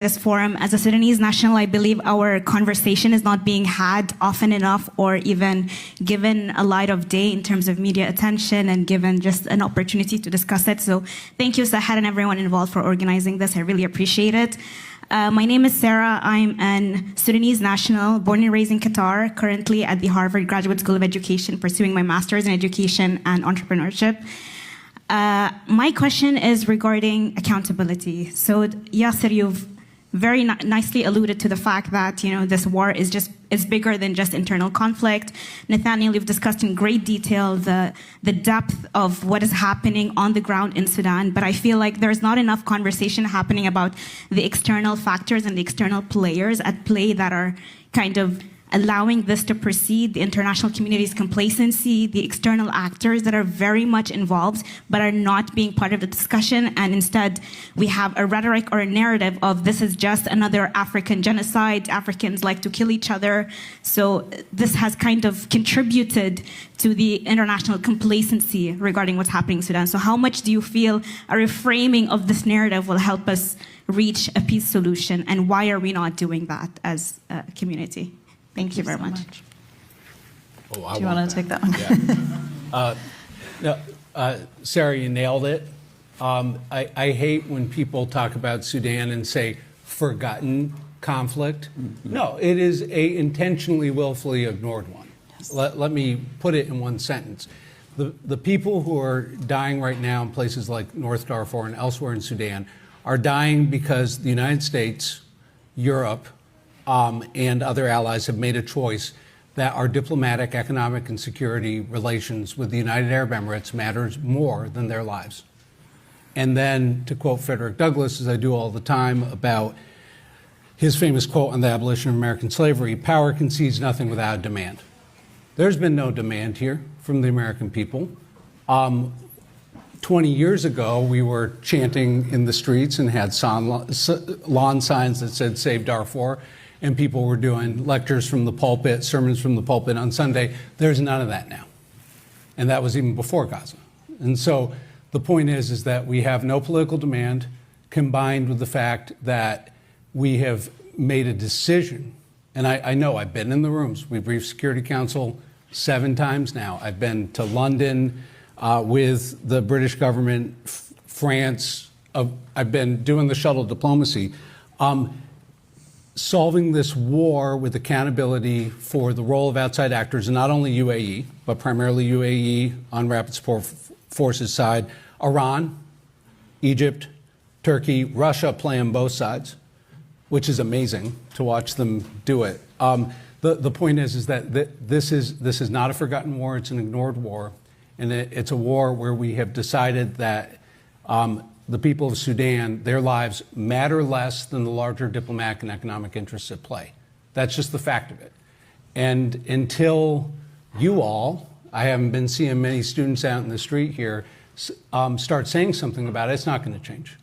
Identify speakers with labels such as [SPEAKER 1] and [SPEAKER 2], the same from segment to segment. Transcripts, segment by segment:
[SPEAKER 1] this forum. As a Sudanese national, I believe our conversation is not being had often enough or even given a light of day in terms of media attention and given just an opportunity to discuss it. So thank you, Sahar, and everyone involved for organizing this. I really appreciate it. My name is Sarah. I'm an Sudanese national, born and raised in Qatar, currently at the Harvard Graduate School of Education, pursuing my master's in education and entrepreneurship. My question is regarding accountability. So Yasser, you've very nicely alluded to the fact that this war is bigger than just internal conflict. Nathaniel, you've discussed in great detail the depth of what is happening on the ground in Sudan, but I feel like there's not enough conversation happening about the external factors and the external players at play that are kind of allowing this to proceed, the international community's complacency, the external actors that are very much involved but are not being part of the discussion, and instead we have a rhetoric or a narrative of this is just another African genocide, Africans like to kill each other. So this has kind of contributed to the international complacency regarding what's happening in Sudan. So how much do you feel a reframing of this narrative will help us reach a peace solution, and why are we not doing that as a community? Thank you very much.
[SPEAKER 2] Oh, do you want to take that one? Yeah. Sarah, you nailed it. I hate when people talk about Sudan and say forgotten conflict. Mm-hmm. No, it is a intentionally, willfully ignored one. Yes. Let me put it in one sentence. The people who are dying right now in places like North Darfur and elsewhere in Sudan are dying because the United States, Europe, and other allies have made a choice that our diplomatic, economic, and security relations with the United Arab Emirates matters more than their lives. And then, to quote Frederick Douglass, as I do all the time, about his famous quote on the abolition of American slavery, power concedes nothing without demand. There's been no demand here from the American people. 20 years ago, we were chanting in the streets and had lawn signs that said, "Save Darfur," and people were doing lectures from the pulpit, sermons from the pulpit on Sunday. There's none of that now. And that was even before Gaza. And so the point is that we have no political demand, combined with the fact that we have made a decision. And I know I've been in the rooms. We briefed Security Council 7 times now. I've been to London with the British government, France. I've been doing the shuttle diplomacy. Solving this war with accountability for the role of outside actors, and not only UAE, but primarily UAE on Rapid Support Forces side, Iran, Egypt, Turkey, Russia play on both sides, which is amazing to watch them do it. The point is that this is not a forgotten war, it's an ignored war, and it's a war where we have decided that the people of Sudan, their lives matter less than the larger diplomatic and economic interests at play. That's just the fact of it. And until you all, I haven't been seeing many students out in the street here, start saying something about it, it's not going to change.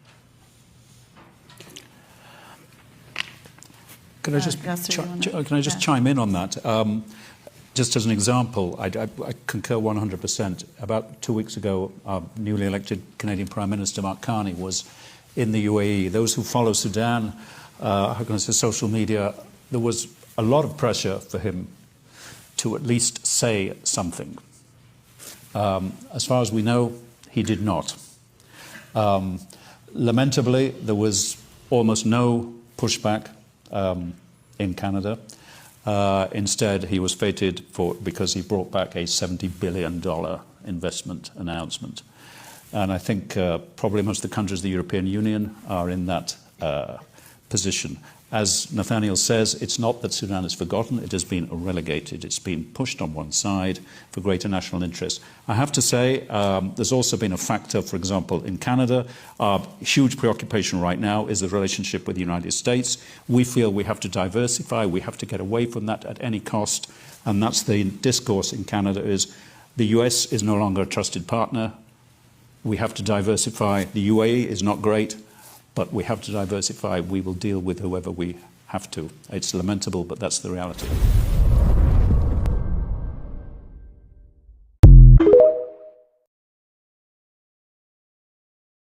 [SPEAKER 3] Can I just chime in on that? Just as an example, I concur 100%. About 2 weeks ago, our newly elected Canadian Prime Minister Mark Carney was in the UAE. Those who follow Sudan, how can I say, social media, there was a lot of pressure for him to at least say something. As far as we know, he did not. Lamentably, there was almost no pushback in Canada. Instead, he was feted because he brought back a $70 billion investment announcement. And I think probably most of the countries of the European Union are in that position. As Nathaniel says, it's not that Sudan is forgotten, it has been relegated. It's been pushed on one side for greater national interest. I have to say, there's also been a factor, for example, in Canada. Huge preoccupation right now is the relationship with the United States. We feel we have to diversify, we have to get away from that at any cost, and that's the discourse in Canada is the US is no longer a trusted partner. We have to diversify. The UAE is not great, but we have to diversify. We will deal with whoever we have to. It's lamentable, but that's the reality.